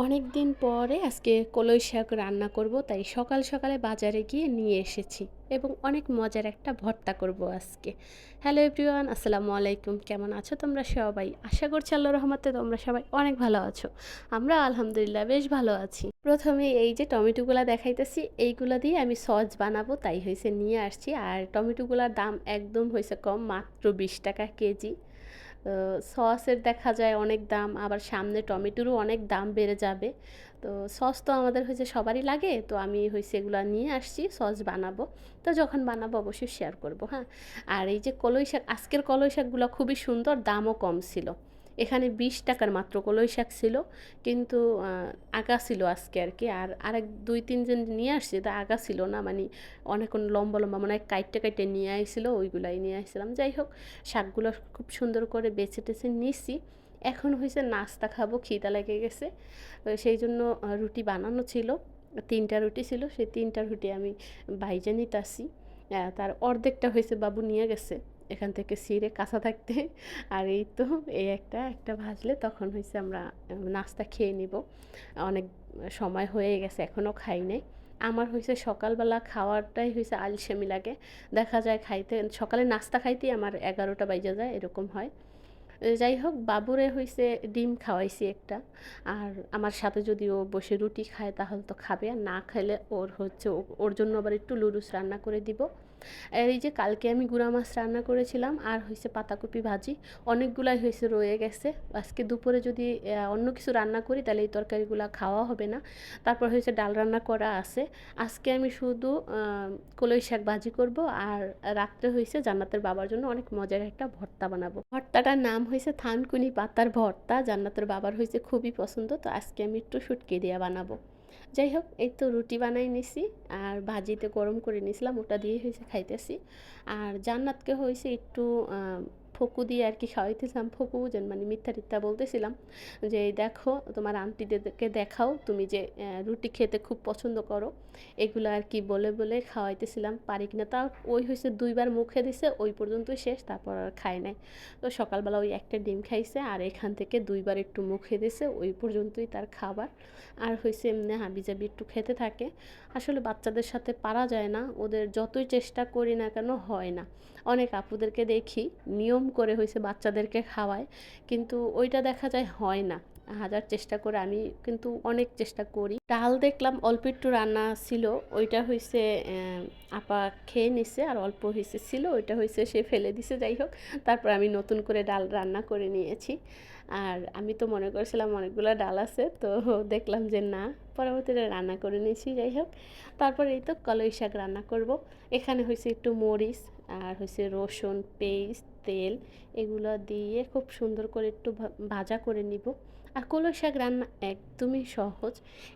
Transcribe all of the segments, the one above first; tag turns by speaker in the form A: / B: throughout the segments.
A: অনেক দিন পরে আজকে কলই শাক রান্না করব, তাই সকাল সকালে বাজারে গিয়ে নিয়ে এসেছি এবং অনেক মজার একটা ভর্তা করব আজকে। হ্যালো এভরিওয়ান, আসসালামু আলাইকুম। কেমন আছো তোমরা সবাই? আশা করছি আল্লাহর রহমতে তোমরা সবাই অনেক ভালো আছো। আমরা আলহামদুলিল্লাহ বেশ ভালো আছি। প্রথমে এই যে টমেটোগুলা দেখাইতেছি, এইগুলা দিয়ে আমি সস বানাবো, তাই হয়েছে নিয়ে আসছি। আর টমেটোগুলার দাম একদম হয়েছে কম, মাত্র 20 টাকা কেজি। সসের দেখা যায় অনেক দাম, আবার সামনে টমেটোরও অনেক দাম বেড়ে যাবে। তো সস তো আমাদের হয়েছে সবারই লাগে, তো আমি হয়েছে এগুলো নিয়ে আসছি, সস বানাবো। তো যখন বানাবো অবশ্যই শেয়ার করব, হ্যাঁ। আর এই যে কলই শাক, আজকের কলই শাকগুলো খুবই সুন্দর, দামও কম ছিল। এখানে 20 টাকার মাত্র কলই শাক ছিল, কিন্তু আগা ছিল আজকে আর কি। আর আরেক 2-3 জন নিয়ে আসছে, তা আগা ছিল না, মানে অনেক লম্বা লম্বা মানে কাইটে কাইটে নিয়ে আইছিল, ওইগুলাই নিয়ে আসছিলাম। যাই হোক, শাকগুলো খুব সুন্দর করে বেছে টেছে নিছি। এখন হয়েছে নাস্তা খাবো, খিদা লেগে গেছে। সেই জন্য রুটি বানানো ছিল, 3টা রুটি ছিল, সেই 3টা রুটি আমি ভাইজা নিতাছি। তার অর্ধেকটা হয়েছে বাবু নিয়ে গেছে এখান থেকে ছিঁড়ে কাঁচা থাকতে। আর এই তো, এই একটা একটা ভাজলে তখন হয়েছে আমরা নাস্তা খেয়ে নিব। অনেক সময় হয়ে গেছে, এখনও খাই নাই। আমার হয়েছে সকালবেলা খাওয়ারটাই হয়েছে আলসেমি লাগে। দেখা যায় খাইতে, সকালে নাস্তা খাইতেই আমার 11টা বাজে যায়, এরকম হয়। যাই হোক, বাবুরে হইছে ডিম খাওয়াইছি একটা। আর আমার সাথে যদি ও বসে রুটি খায় তাহলে তো খাবে, আর না খাইলে ওর হচ্ছে ওর জন্য আবার একটু লুডুস রান্না করে দিব। আর এই যে কালকে আমি গুঁড়া মাছ রান্না করেছিলাম, আর হয়েছে পাতাকপি ভাজি, অনেকগুলাই হয়েছে রয়ে গেছে। আজকে দুপুরে যদি অন্য কিছু রান্না করি তাহলে এই তরকারিগুলো খাওয়া হবে না। তারপর হয়েছে ডাল রান্না করা আছে। আজকে আমি শুধু কলই শাক ভাজি করব, আর রাত্রে হয়েছে জান্নাতের বাবার জন্য অনেক মজার একটা ভর্তা বানাবো। ভর্তাটার নাম হয়েছে থানকুনি পাতার ভর্তা, জান্নাতের বাবার হয়েছে খুবই পছন্দ, তো আজকে আমি একটু শুটকি দিয়ে বানাবো। যাই হোক, এই তো রুটি বানাই নিছি, আর ভাজিতে গরম করে নিয়েছিলাম, ওটা দিয়ে হয়েছে খাইতেছি। আর জান্নাতকে হয়েছে একটু ফকু দিয়ে আর কি খাওয়াইতেছিলাম। ফকু বুঝেন, মানে মিথ্যা টিথ্যা বলতেছিলাম যে এই দেখো তোমার আন্টিদেরকে দেখাও, তুমি যে রুটি খেতে খুব পছন্দ করো, এগুলো আর কি বলে বলে খাওয়াইতেছিলাম। পারি কিনা তা ওই হয়েছে 2বার মুখে দিছে, ওই পর্যন্তই শেষ, তারপর আর খায় নাই। তো সকালবেলা ওই একটা ডিম খাইছে, আর এখান থেকে 2বার একটু মুখে দিছে, ওই পর্যন্তই তার খাবার। আর হয়েছে এমনি হাবিজাবি একটু খেতে থাকে। আসলে বাচ্চাদের সাথে পারা যায় না, ওদের যতই চেষ্টা করি না কেন হয় না। অনেক আপুদেরকে দেখি নিয়ম করে হয়েছে বাচ্চাদেরকে খাওয়ায়, কিন্তু ওইটা দেখা যায় হয় না। হাজার চেষ্টা করে আমি কিন্তু অনেক চেষ্টা করি। ডাল দেখলাম অল্প একটু রান্না ছিল, ওইটা হয়েছে আপা খেয়ে নিছে, আর অল্প হয়েছে ছিল, ওইটা হয়েছে সে ফেলে দিছে। যাই হোক, তারপর আমি নতুন করে ডাল রান্না করে নিয়েছি। আর আমি তো মনে করেছিলাম অনেকগুলো ডাল আছে, তো দেখলাম যে না, পরবর্তীতে রান্না করে নিয়েছি। যাই হোক, তারপর এই তো কলই শাক রান্না করব। এখানে হয়েছে একটু মরিচ, আর হয়েছে রসুন পেস্ট, তেল, এগুলো দিয়ে খুব সুন্দর করে একটু ভাজা করে নিব। আর কলই শাক রান্না একদমই সহজ,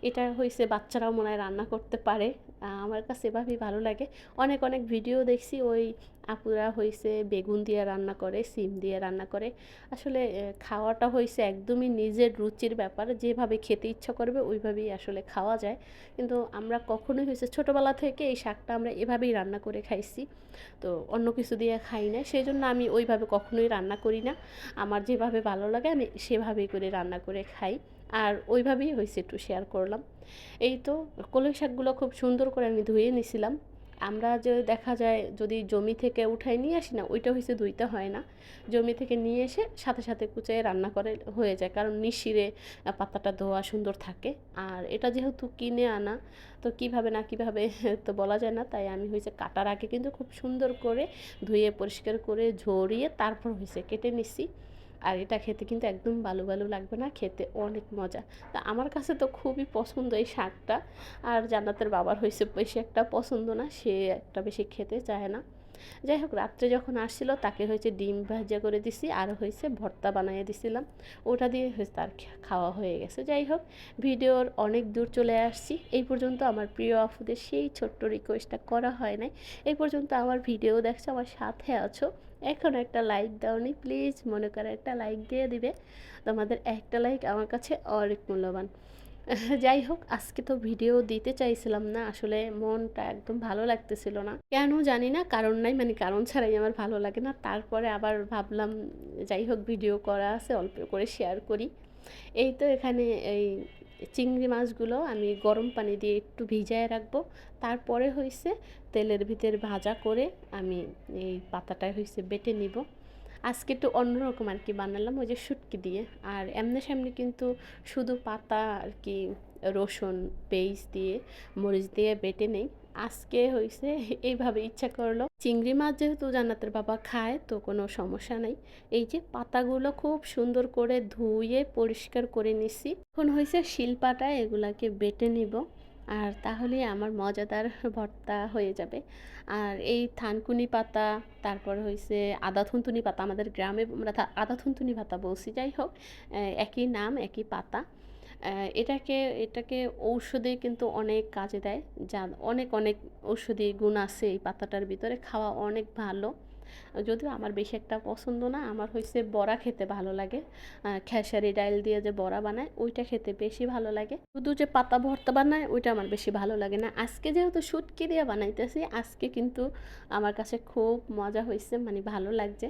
A: এটা হয়েছে বাচ্চারাও মনে হয় রান্না করতে পারে। আমার কাছে এভাবেই ভালো লাগে। অনেক অনেক ভিডিও দেখছি, ওই আপুরা হয়েছে বেগুন দিয়ে রান্না করে, সিম দিয়ে রান্না করে। আসলে খাওয়াটা হয়েছে একদমই নিজের রুচির ব্যাপার, যেভাবে খেতে ইচ্ছা করবে ওইভাবেই আসলে খাওয়া যায়। কিন্তু আমরা কখনোই হয়েছে ছোটোবেলা থেকে এই শাকটা আমরা এভাবেই রান্না করে খাইছি, তো অন্য কিছু দিয়ে খাই না, সেই জন্য আমি ওইভাবে কখনোই রান্না করি না। আমার যেভাবে ভালো লাগে আমি সেভাবেই করে রান্না করে খাই, আর ওইভাবেই হয়েছে একটু শেয়ার করলাম। এই তো, কলই শাকগুলো খুব সুন্দর করে আমি ধুয়ে নিছিলাম। আমরা যে দেখা যায় যদি জমি থেকে উঠাই নিয়ে আসি না, ওইটা হয়েছে ধুইতে হয় না। জমি থেকে নিয়ে এসে সাথে সাথে কুচিয়ে রান্না করে হয়ে যায়, কারণ নিশিরে পাতাটা ধোয়া সুন্দর থাকে। আর এটা যেহেতু কিনে আনা, তো কিভাবে না কিভাবে তো বলা যায় না, তাই আমি হয়েছে কাটার আগে কিন্তু খুব সুন্দর করে ধুয়ে পরিষ্কার করে ঝরিয়ে তারপর হয়েছে কেটে নিছি। আর এটা খেতে কিন্তু একদম বালু বালু লাগবে না, খেতে অনেক মজা। তা আমার কাছে তো খুবই পছন্দ এই শাকটা। আর জান্নাতের বাবার হয়েছে বেশি একটা পছন্দ না, সে একটা বেশি খেতে চায় না। যাই হোক, রাত্রে যখন আসছিল তাকে হয়েছে ডিম ভাজা করে দিছি, আর হয়েছে ভর্তা বানিয়ে দিছিলাম, ওটা দিয়ে হয়েছে তার খাওয়া হয়ে গেছে। যাই হোক, ভিডিওর অনেক দূর চলে আসছি। এই পর্যন্ত আমার প্রিয় আপুদের সেই ছোট্ট রিকোয়েস্টটা করা হয় নাই। এই পর্যন্ত আমার ভিডিও দেখছো, আমার সাথে আছো, এখন একটা লাইক দাওনি, প্লিজ মনে করে একটা লাইক দিয়ে দিবে। তোমাদের একটা লাইক আমার কাছে অনেক মূল্যবান। যাই হোক, আজকে তো ভিডিও দিতে চাইছিলাম না, আসলে মনটা একদম ভালো লাগতেছিল না, কেন জানি না, কারণ নাই, মানে কারণ ছাড়াই আমার ভালো লাগে না। তারপরে আবার ভাবলাম যাই হোক, ভিডিও করা আছে, অল্প করে শেয়ার করি। এই তো এখানে এই চিংড়ি মাছগুলো আমি গরম পানি দিয়ে একটু ভিজায় রাখবো। তারপরে হইছে তেলের ভিতর ভাজা করে আমি এই পাতাটা হইছে বেটে নিব। আজকে একটু অন্যরকম আর কি বানালাম ওই যে শুটকি দিয়ে। আর এমনি সামনে কিন্তু শুধু পাতা আর কি রসুন পেস্ট দিয়ে মরিচ দিয়ে বেটে নেই। আজকে হইছে এইভাবে ইচ্ছা করলো। চিংড়ি মাছ যেহেতু জান্নাতের বাবা খায় তো কোনো সমস্যা নাই। এই যে পাতাগুলো খুব সুন্দর করে ধুয়ে পরিষ্কার করে নিছি। এখন হয়েছে শিলপাটায় এগুলাকে বেটে নিব। আর তাহলে আমার মজাদার ভর্তা হয়ে যাবে। আর এই থানকুনি পাতা, তারপর হইছে আদা থুনতুনি পাতা, আমাদের গ্রামে আমরা আদা থুনতুনি পাতা বলছি। যাই হোক, একই নাম একই পাতা। এটাকে এটাকে ঔষধে কিন্তু অনেক কাজে দেয়। যা অনেক অনেক ঔষধি গুণ আছে এই পাতাটার ভিতরে, খাওয়া অনেক ভালো। যদিও আমার বেশি একটা পছন্দ না, আমার হইছে বড়া খেতে ভালো লাগে। খেসারি ডাল দিয়ে যে বড়া বানায় ওইটা খেতে বেশি ভালো লাগে। শুধু যে পাতা ভর্তা বানায় ওইটা আমার বেশি ভালো লাগে না। আজকে যেহেতু শুটকি দিয়ে বানাইতেছি, আজকে কিন্তু আমার কাছে খুব মজা হয়েছে, মানে ভালো লাগছে।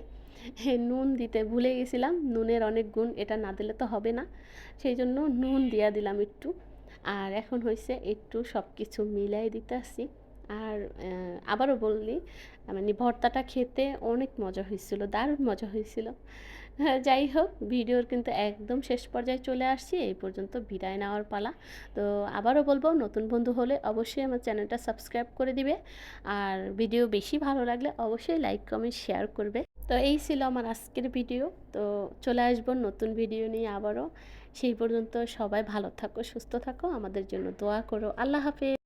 A: নুন দিতে ভুলে গেছিলাম, নুনের অনেক গুণ, এটা না দিলে তো হবে না, সেই জন্য নুন দিয়া দিলাম একটু। আর এখন হয়েছে একটু সব কিছু মিলাই দিতেছি। আর আবারও বললি, মানে ভর্তাটা খেতে অনেক মজা হয়েছিল, দারুণ মজা হয়েছিল। হ্যাঁ, যাই হোক, ভিডিওর কিন্তু একদম শেষ পর্যায়ে চলে আসছি, এই পর্যন্ত বিদায় নেওয়ার পালা। তো আবারও বলবো, নতুন বন্ধু হলে অবশ্যই আমার চ্যানেলটা সাবস্ক্রাইব করে দিবে। আর ভিডিও বেশি ভালো লাগলে অবশ্যই লাইক কমেন্ট শেয়ার করবে। তো এই ছিল আমার আজকের ভিডিও। তো চলে আসবো নতুন ভিডিও নিয়ে আবারও। সেই পর্যন্ত সবাই ভালো থাকো, সুস্থ থাকো, আমাদের জন্য দোয়া করো। আল্লাহ হাফেজ।